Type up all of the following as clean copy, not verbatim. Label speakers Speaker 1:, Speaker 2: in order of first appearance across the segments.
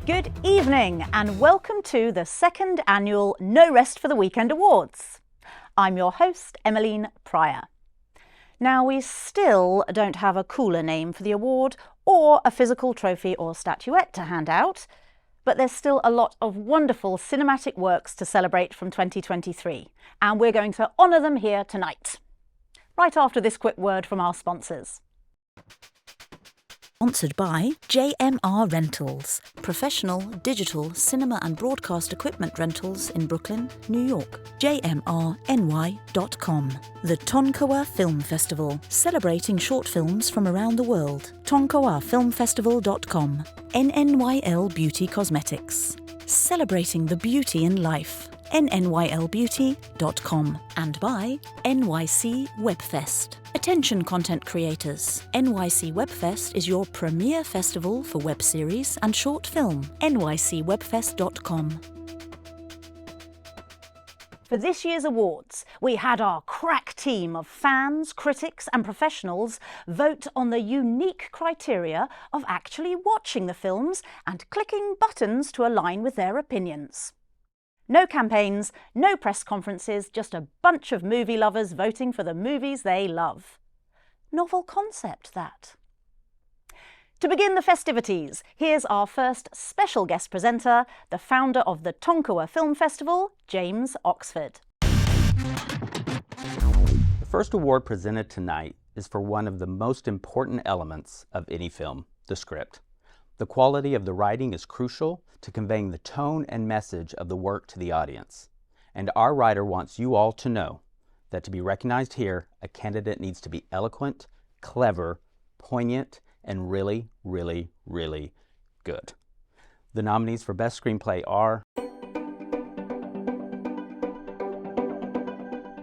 Speaker 1: Good evening and welcome to the second annual No Rest for the Weekend Awards. I'm your host, Emmeline Prior. Now, we still don't have a cooler name for the award or a physical trophy or statuette to hand out, but there's still a lot of wonderful cinematic works to celebrate from 2023, and we're going to honour them here tonight. Right after this quick word from our sponsors.
Speaker 2: Sponsored by JMR Rentals, professional, digital, cinema and broadcast equipment rentals in Brooklyn, New York. JMRNY.com. The Tonkawa Film Festival, celebrating short films from around the world. TonkawaFilmFestival.com. NNYL Beauty Cosmetics, celebrating the beauty in life. NNYLBeauty.com. And by NYC Webfest. Attention content creators. NYC Webfest is your premier festival for web series and short film. NYCWebfest.com.
Speaker 1: For this year's awards, we had our crack team of fans, critics and professionals vote on the unique criteria of actually watching the films and clicking buttons to align with their opinions. No campaigns, no press conferences, just a bunch of movie lovers voting for the movies they love. Novel concept, that. To begin the festivities, here's our first special guest presenter, the founder of the Tonkawa Film Festival, James Oxford.
Speaker 3: The first award presented tonight is for one of the most important elements of any film, the script. The quality of the writing is crucial to conveying the tone and message of the work to the audience. And our writer wants you all to know that to be recognized here, a candidate needs to be eloquent, clever, poignant, and really, really, really good. The nominees for Best Screenplay are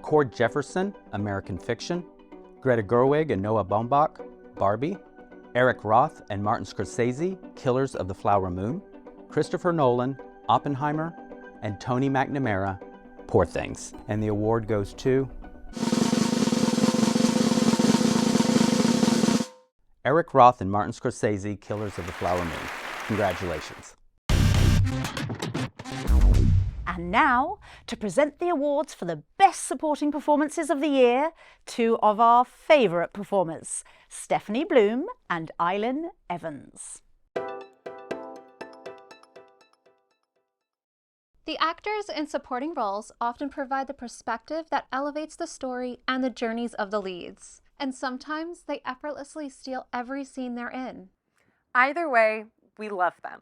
Speaker 3: Cord Jefferson, American Fiction, Greta Gerwig and Noah Baumbach, Barbie, Eric Roth and Martin Scorsese, Killers of the Flower Moon, Christopher Nolan, Oppenheimer, and Tony McNamara, Poor Things. And the award goes to Eric Roth and Martin Scorsese, Killers of the Flower Moon. Congratulations.
Speaker 1: And now, to present the awards for the best supporting performances of the year, two of our favourite performers, Stefanie Bloom and Aislinn Evans.
Speaker 4: The actors in supporting roles often provide the perspective that elevates the story and the journeys of the leads, and sometimes they effortlessly steal every scene they're in.
Speaker 5: Either way, we love them.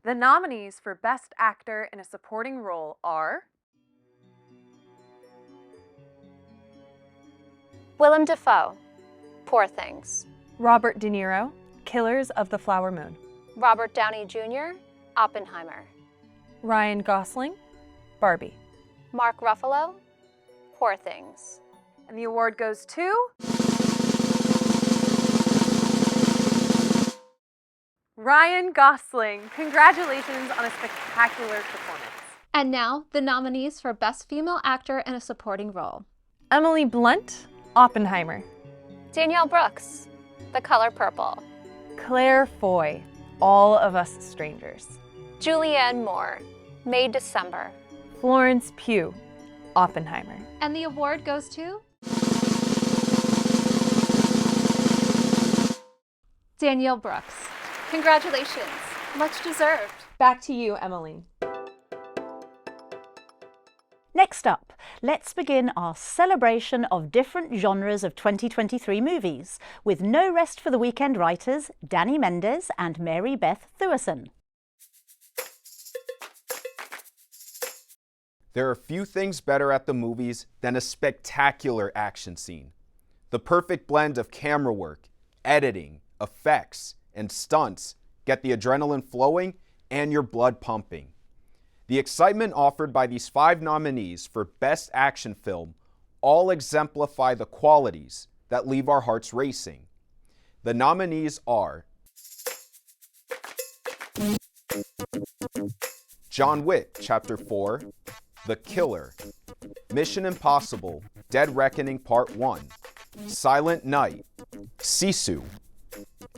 Speaker 5: The nominees for Best Actor in a Supporting Role are
Speaker 4: Willem Dafoe, Poor Things.
Speaker 5: Robert De Niro, Killers of the Flower Moon.
Speaker 4: Robert Downey Jr., Oppenheimer.
Speaker 5: Ryan Gosling, Barbie.
Speaker 4: Mark Ruffalo, Poor Things.
Speaker 5: And the award goes to Ryan Gosling. Congratulations on a spectacular performance.
Speaker 4: And now, the nominees for Best Female Actor in a Supporting Role.
Speaker 5: Emily Blunt, Oppenheimer.
Speaker 4: Danielle Brooks, The Color Purple.
Speaker 5: Claire Foy, All of Us Strangers.
Speaker 4: Julianne Moore, May December.
Speaker 5: Florence Pugh, Oppenheimer.
Speaker 4: And the award goes to Danielle Brooks. Congratulations, much deserved.
Speaker 5: Back to you, Emmeline.
Speaker 1: Next up, let's begin our celebration of different genres of 2023 movies with No Rest for the Weekend writers Danny Mendes and Maribeth Thueson.
Speaker 6: There are few things better at the movies than a spectacular action scene. The perfect blend of camera work, editing, effects, and stunts get the adrenaline flowing and your blood pumping. The excitement offered by these 5 nominees for Best Action Film all exemplify the qualities that leave our hearts racing. The nominees are John Wick, Chapter 4, The Killer, Mission Impossible, Dead Reckoning Part 1, Silent Night, Sisu.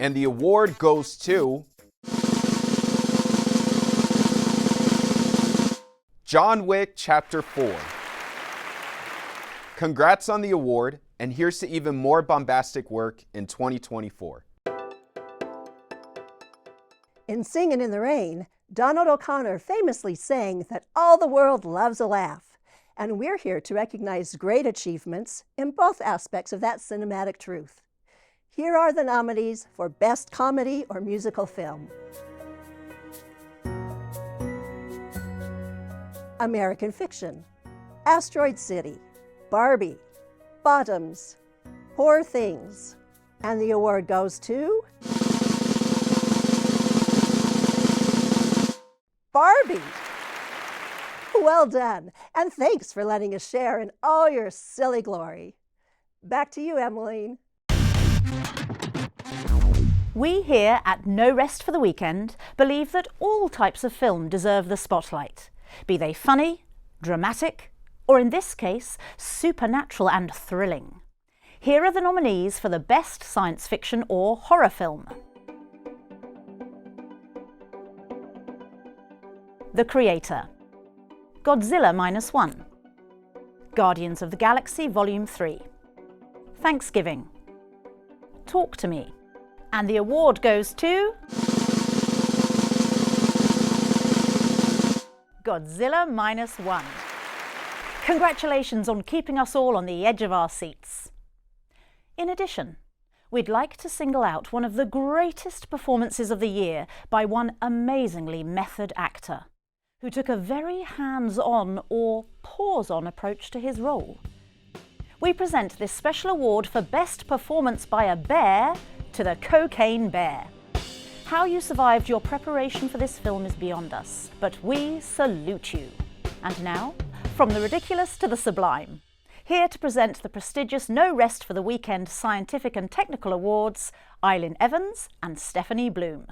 Speaker 6: And the award goes to John Wick Chapter 4. Congrats on the award, and here's to even more bombastic work in 2024.
Speaker 7: In Singin' in the Rain, Donald O'Connor famously sang that all the world loves a laugh, and we're here to recognize great achievements in both aspects of that cinematic truth. Here are the nominees for Best Comedy or Musical Film. American Fiction, Asteroid City, Barbie, Bottoms, Poor Things, and the award goes to Barbie. Well done, and thanks for letting us share in all your silly glory. Back to you, Emmeline.
Speaker 1: We here at No Rest for the Weekend believe that all types of film deserve the spotlight, be they funny, dramatic, or in this case, supernatural and thrilling. Here are the nominees for the Best Science Fiction or Horror Film. The Creator, Godzilla -1, Guardians of the Galaxy Volume 3, Thanksgiving, Talk to Me, and the award goes to Godzilla -1. Congratulations on keeping us all on the edge of our seats. In addition, we'd like to single out one of the greatest performances of the year by one amazingly method actor, who took a very hands-on or pause-on approach to his role. We present this special award for Best Performance by a Bear to the Cocaine Bear. How you survived your preparation for this film is beyond us, but we salute you. And now, from the ridiculous to the sublime, here to present the prestigious No Rest for the Weekend Scientific and Technical Awards, Aislinn Evans and Stefanie Bloom.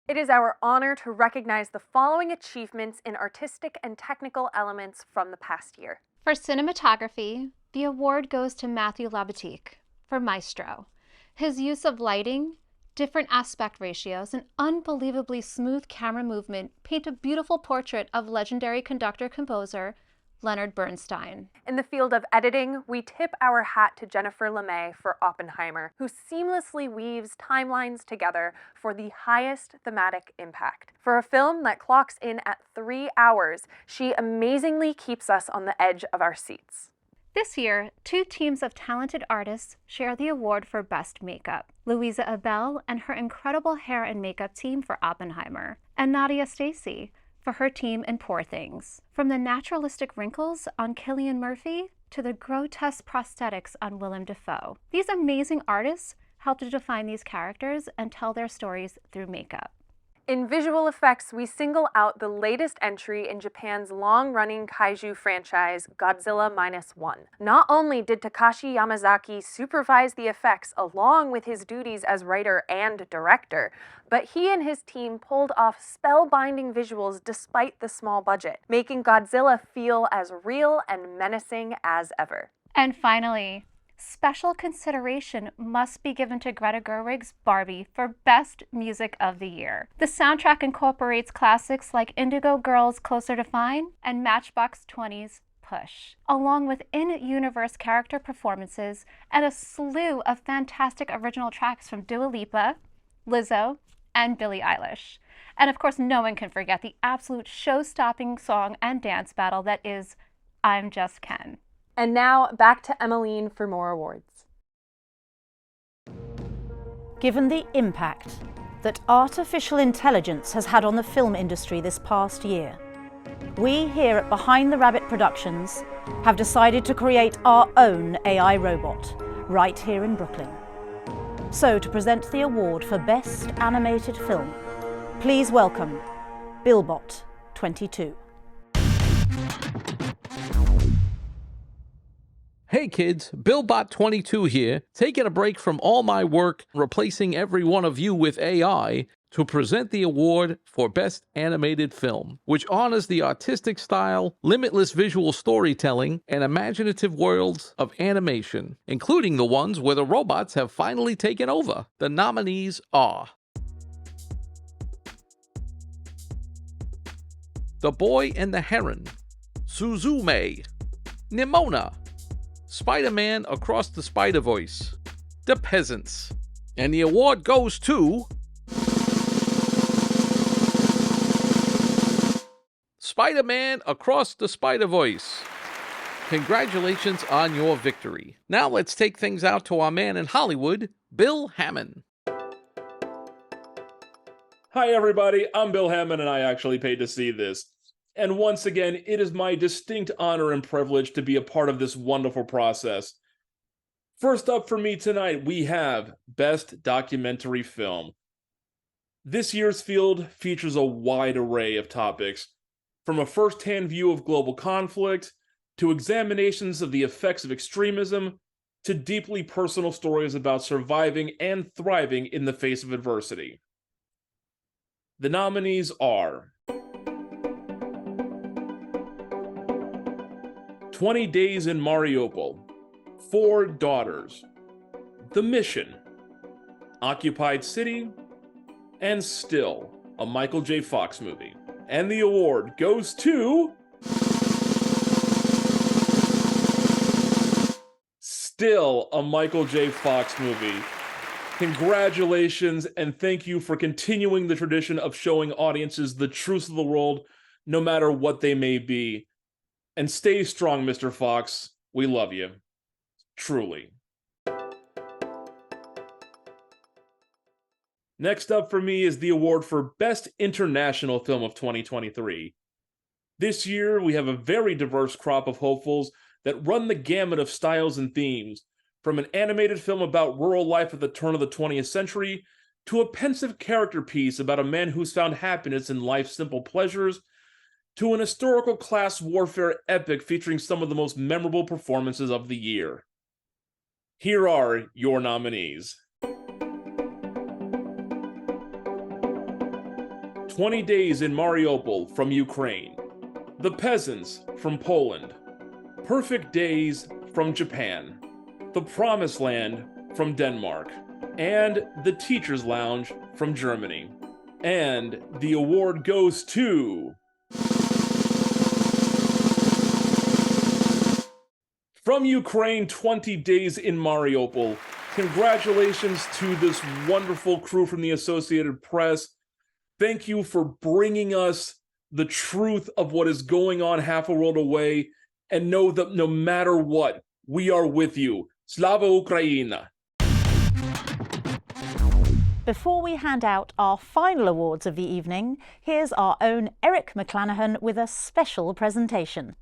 Speaker 5: It is our honor to recognize the following achievements in artistic and technical elements from the past year.
Speaker 4: For cinematography, the award goes to Matthew Labatique for Maestro. His use of lighting, different aspect ratios, and unbelievably smooth camera movement paint a beautiful portrait of legendary conductor-composer Leonard Bernstein.
Speaker 5: In the field of editing, we tip our hat to Jennifer LeMay for Oppenheimer, who seamlessly weaves timelines together for the highest thematic impact. For a film that clocks in at 3 hours, she amazingly keeps us on the edge of our seats.
Speaker 4: This year, 2 teams of talented artists share the award for Best Makeup. Louisa Abel and her incredible hair and makeup team for Oppenheimer, and Nadia Stacey for her team in Poor Things. From the naturalistic wrinkles on Cillian Murphy to the grotesque prosthetics on Willem Dafoe. These amazing artists help to define these characters and tell their stories through makeup.
Speaker 5: In visual effects, we single out the latest entry in Japan's long-running kaiju franchise, Godzilla -1. Not only did Takashi Yamazaki supervise the effects along with his duties as writer and director, but he and his team pulled off spellbinding visuals despite the small budget, making Godzilla feel as real and menacing as ever.
Speaker 4: And finally, special consideration must be given to Greta Gerwig's Barbie for Best Music of the Year. The soundtrack incorporates classics like Indigo Girls' Closer to Fine and Matchbox 20's Push, along with in-universe character performances and a slew of fantastic original tracks from Dua Lipa, Lizzo, and Billie Eilish. And of course, no one can forget the absolute show-stopping song and dance battle that is I'm Just Ken.
Speaker 5: And now, back to Emmeline for more awards.
Speaker 1: Given the impact that artificial intelligence has had on the film industry this past year, we here at Behind the Rabbit Productions have decided to create our own AI robot right here in Brooklyn. So to present the award for Best Animated Film, please welcome Bil-Bot 22.
Speaker 8: Hey kids, Bil-Bot 22 here, taking a break from all my work replacing every one of you with AI to present the award for Best Animated Film, which honors the artistic style, limitless visual storytelling, and imaginative worlds of animation, including the ones where the robots have finally taken over. The nominees are The Boy and the Heron, Suzume, Nimona, Spider-Man Across the Spider-Verse, The Peasants. And the award goes to Spider-Man Across the Spider-Verse. Congratulations on your victory. Now let's take things out to our man in Hollywood, Bill Hammon.
Speaker 9: Hi everybody, I'm Bill Hammon and I actually paid to see this. And once again, it is my distinct honor and privilege to be a part of this wonderful process. First up for me tonight, we have Best Documentary Film. This year's field features a wide array of topics, from a first-hand view of global conflict, to examinations of the effects of extremism, to deeply personal stories about surviving and thriving in the face of adversity. The nominees are 20 Days in Mariupol, 4 Daughters, The Mission, Occupied City, and Still, a Michael J. Fox movie. And the award goes to Still, a Michael J. Fox movie. Congratulations, and thank you for continuing the tradition of showing audiences the truths of the world, no matter what they may be. And stay strong, Mr. Fox. We love you. Truly. Next up for me is the award for Best International Film of 2023. This year, we have a very diverse crop of hopefuls that run the gamut of styles and themes, from an animated film about rural life at the turn of the 20th century, to a pensive character piece about a man who's found happiness in life's simple pleasures, to an historical class warfare epic featuring some of the most memorable performances of the year. Here are your nominees. 20 Days in Mariupol from Ukraine, The Peasants from Poland, Perfect Days from Japan, The Promised Land from Denmark, and The Teacher's Lounge from Germany. And the award goes to From Ukraine, 20 Days in Mariupol. Congratulations to this wonderful crew from the Associated Press. Thank you for bringing us the truth of what is going on half a world away, and know that no matter what, we are with you. Slava Ukraina!
Speaker 1: Before we hand out our final awards of the evening, here's our own Eric McClanahan with a special presentation.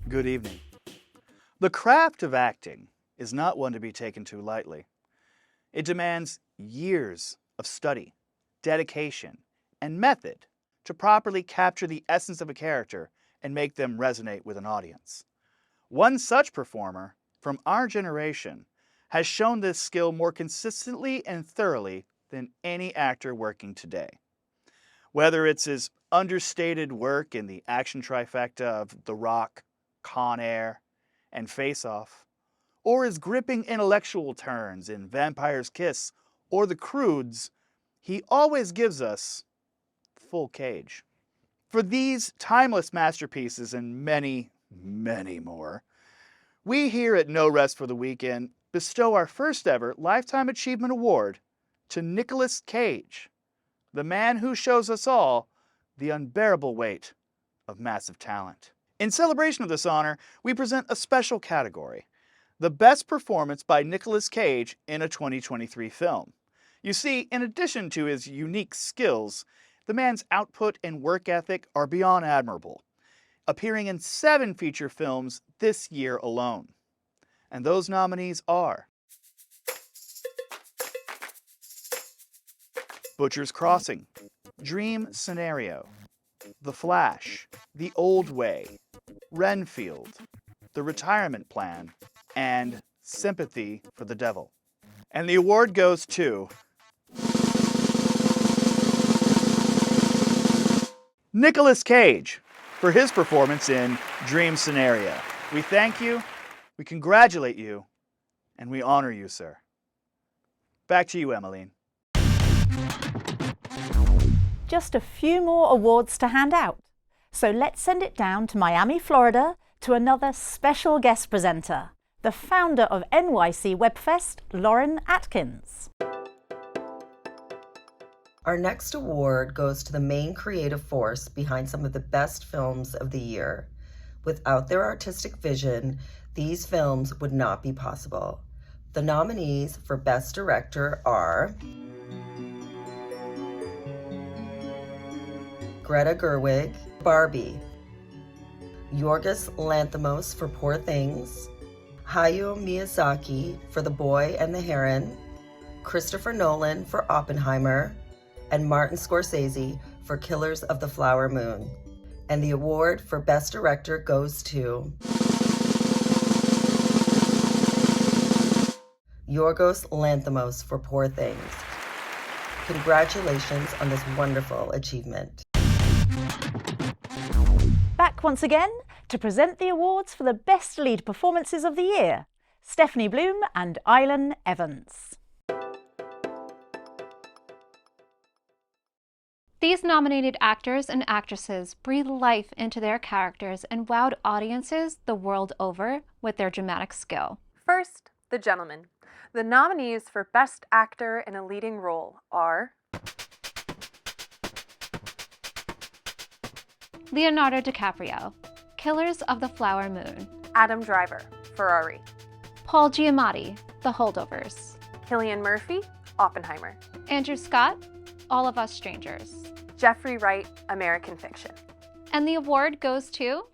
Speaker 10: Good evening. The craft of acting is not one to be taken too lightly. It demands years of study, dedication, and method to properly capture the essence of a character and make them resonate with an audience. One such performer from our generation has shown this skill more consistently and thoroughly than any actor working today. Whether it's his understated work in the action trifecta of The Rock, Con Air, and Face Off, or his gripping intellectual turns in Vampire's Kiss or The Croods, he always gives us full cage. For these timeless masterpieces and many, many more, we here at No Rest for the Weekend bestow our first ever Lifetime Achievement Award to Nicolas Cage, the man who shows us all the unbearable weight of massive talent. In celebration of this honor, we present a special category, the best performance by Nicolas Cage in a 2023 film. You see, in addition to his unique skills, the man's output and work ethic are beyond admirable, appearing in 7 feature films this year alone. And those nominees are Butcher's Crossing, Dream Scenario, The Flash, The Old Way, Renfield, The Retirement Plan, and Sympathy for the Devil. And the award goes to Nicolas Cage for his performance in Dream Scenario. We thank you, we congratulate you, and we honor you, sir. Back to you, Emmeline.
Speaker 1: Just a few more awards to hand out. So let's send it down to Miami, Florida, to another special guest presenter, the founder of NYC Webfest, Lauren Atkins.
Speaker 11: Our next award goes to the main creative force behind some of the best films of the year. Without their artistic vision, these films would not be possible. The nominees for Best Director are Greta Gerwig, Barbie; Yorgos Lanthimos for Poor Things; Hayao Miyazaki for The Boy and the Heron; Christopher Nolan for Oppenheimer; and Martin Scorsese for Killers of the Flower Moon. And the award for Best Director goes to Yorgos Lanthimos for Poor Things. Congratulations on this wonderful achievement.
Speaker 1: Back once again to present the awards for the best lead performances of the year, Stefanie Bloom and Aislinn Evans.
Speaker 4: These nominated actors and actresses breathe life into their characters and wowed audiences the world over with their dramatic skill.
Speaker 5: First, the gentlemen. The nominees for Best Actor in a Leading Role are
Speaker 4: Leonardo DiCaprio, Killers of the Flower Moon;
Speaker 5: Adam Driver, Ferrari;
Speaker 4: Paul Giamatti, The Holdovers;
Speaker 5: Cillian Murphy, Oppenheimer;
Speaker 4: Andrew Scott, All of Us Strangers;
Speaker 5: Jeffrey Wright, American Fiction.
Speaker 4: And the award goes to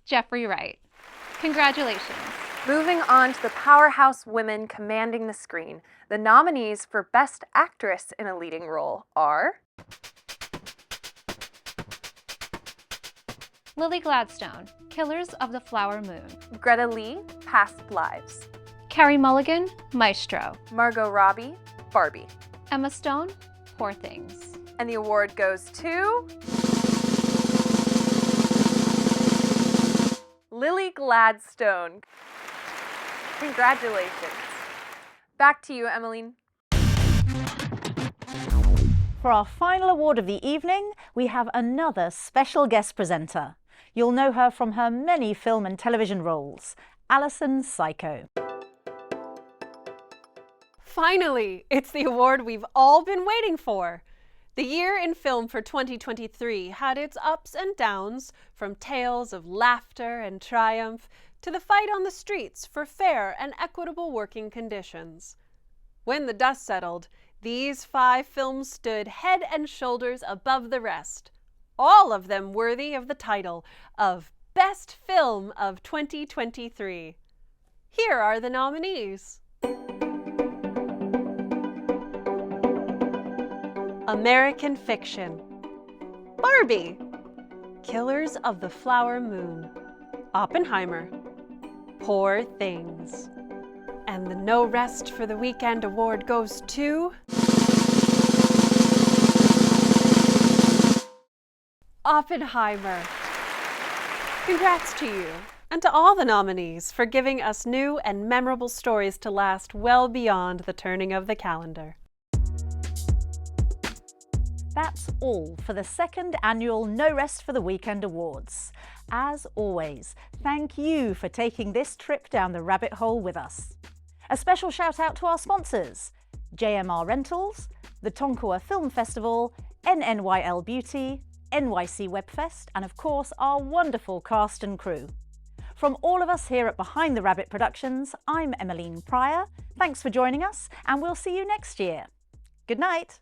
Speaker 4: Jeffrey Wright. Congratulations.
Speaker 5: Moving on to the powerhouse women commanding the screen, the nominees for Best Actress in a Leading Role are
Speaker 4: Lily Gladstone, Killers of the Flower Moon;
Speaker 5: Greta Lee, Past Lives;
Speaker 4: Carey Mulligan, Maestro;
Speaker 5: Margot Robbie, Barbie;
Speaker 4: Emma Stone, Poor Things.
Speaker 5: And the award goes to Lily Gladstone. Congratulations. Back to you, Emmeline.
Speaker 1: For our final award of the evening, we have another special guest presenter. You'll know her from her many film and television roles, Allison Siko.
Speaker 12: Finally, it's the award we've all been waiting for. The year in film for 2023 had its ups and downs, from tales of laughter and triumph to the fight on the streets for fair and equitable working conditions. When the dust settled, these 5 films stood head and shoulders above the rest, all of them worthy of the title of Best Film of 2023. Here are the nominees. American Fiction, Barbie, Killers of the Flower Moon, Oppenheimer, Poor Things. And the No Rest for the Weekend award goes to Oppenheimer. Congrats to you and to all the nominees for giving us new and memorable stories to last well beyond the turning of the calendar.
Speaker 1: That's all for the second annual No Rest for the Weekend Awards. As always, thank you for taking this trip down the rabbit hole with us. A special shout out to our sponsors, JMR Rentals, the Tonkawa Film Festival, NNYL Beauty, NYC Webfest, and of course our wonderful cast and crew. From all of us here at Behind the Rabbit Productions, I'm Emmeline Prior. Thanks for joining us, and we'll see you next year. Good night.